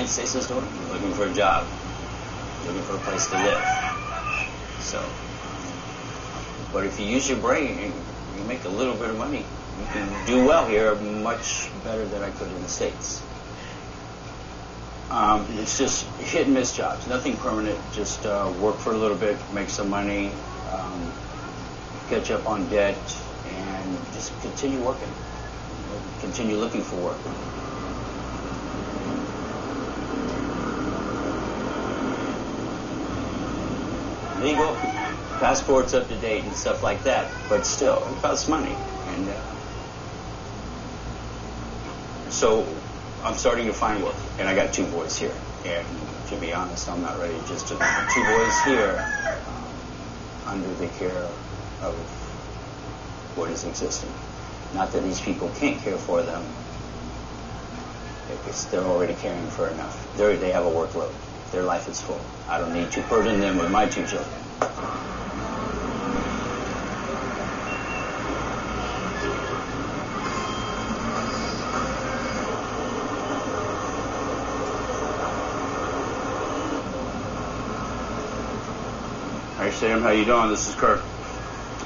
United States is doing. You're looking for a job, looking for a place to live. So, but if you use your brain, you make a little bit of money. You can do well here, much better than I could in the States. It's just hit and miss jobs, nothing permanent. Just work for a little bit, make some money, catch up on debt, and just continue working. Continue looking for work. Legal, passports up to date and stuff like that, but still, it costs money. And so I'm starting to find work, and I got 2 boys here. And to be honest, I'm not ready just to 2 boys here under the care of what is existing. Not that these people can't care for them, because they're already caring for enough. They have a workload. Their life is full. I don't need to burden them with my 2 children. Hi Sam, how you doing? This is Kirk.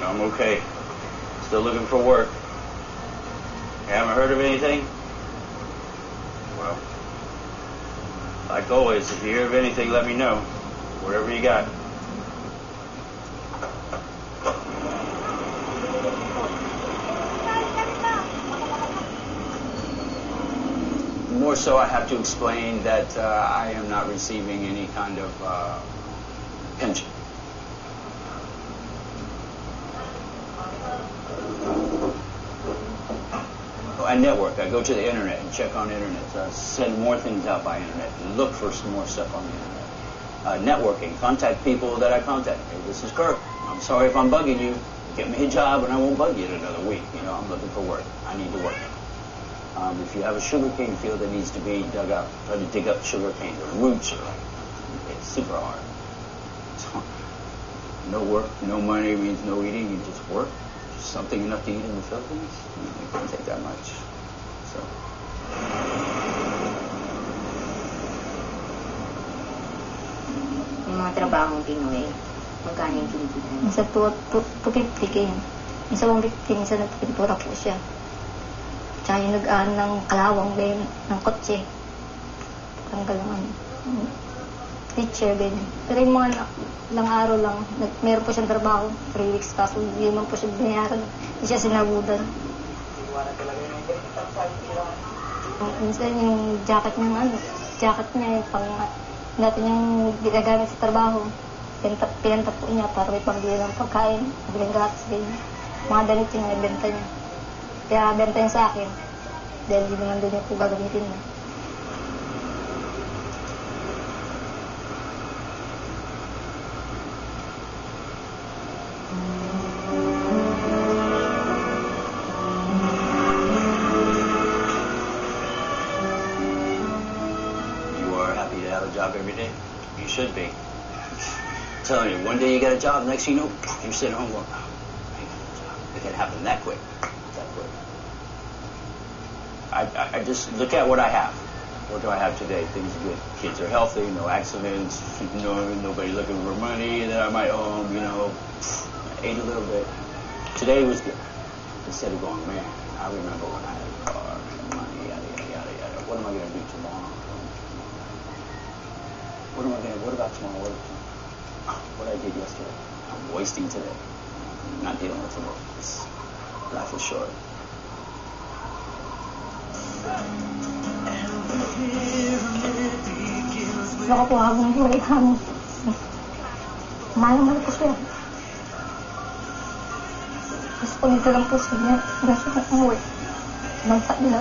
I'm okay. Still looking for work. You haven't heard of anything? Well, like always, if you hear of anything, let me know. Whatever you got. More so, I have to explain that I am not receiving any kind of pension. I network. I go to the internet and check on internet. Send more things out by internet. Look for some more stuff on the internet. Networking. Contact people that I contact. Hey, this is Kirk. I'm sorry if I'm bugging you. Get me a job and I won't bug you in another week. You know, I'm looking for work. I need to work. If you have a sugarcane field that needs to be dug up, try to dig up sugarcane. The roots are it's super hard. So, no work, no money means no eating. You just work. Something enough to eat in the Philippines? It can't take that much. So. Yung mga trabahong Pinoy, magkano yung kinikita? Minsan 250k. Minsan 150, minsan 250 po siya. Tsaka yung nag-aan ng kalawang din, ng kotse. Tanggal naman. Teacher, ganyan. Pero yung mga ilang araw lang, meron po siyang trabaho, 3 weeks, kaso hindi man po siya binayaran. Hindi siya sinabudan. Minsan yung jacket niya, yung pang, natin yung ginagamit sa trabaho, pinanta po niya para may pambili ng pagkain, bilang gatas, ganyan. Mga damit yung nabenta niya. Kaya benta niya sa akin, dahil hindi naman doon niya po gagamitin niya. Every day. You should be. I'm telling you, one day you get a job, next thing you know, you're sitting home going, oh, I got a job. It can happen that quick. That quick. I just look at what I have. What do I have today? Things are good. Kids are healthy, no accidents, nobody looking for money that I might owe them, you know. I ate a little bit. Today was good. Instead of going, man, I remember when I had a car, money, yada, yada, yada, yada. What am I going to do tomorrow? What about tomorrow? What I did yesterday? I'm wasting today. I'm not dealing with tomorrow. Life is short. Baka po habang buhay kami. Mahal po siya. Mas po nito lang po siya. Nasa na ang work. Bansa nila.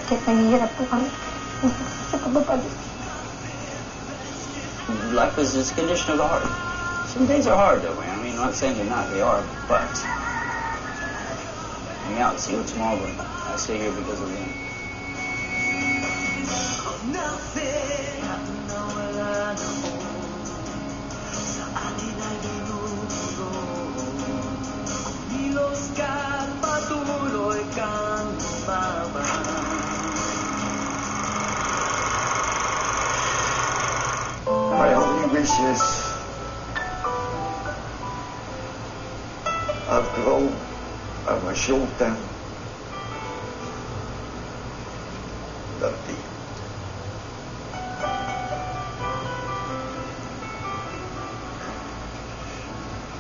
Kahit nahihirap po kami sa pagbabalit. Life is this condition of the heart. Some days are hard, though, man. I mean, I'm not saying they're not. They are, but hang out, see what's tomorrow brings. I stay here because of them. Patuloy kang wishes have grown on my shoulder. That day.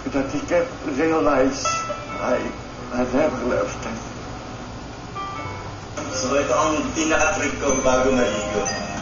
But I kept realize I never left them. So ito ang pinaka-trick ko bago maligo.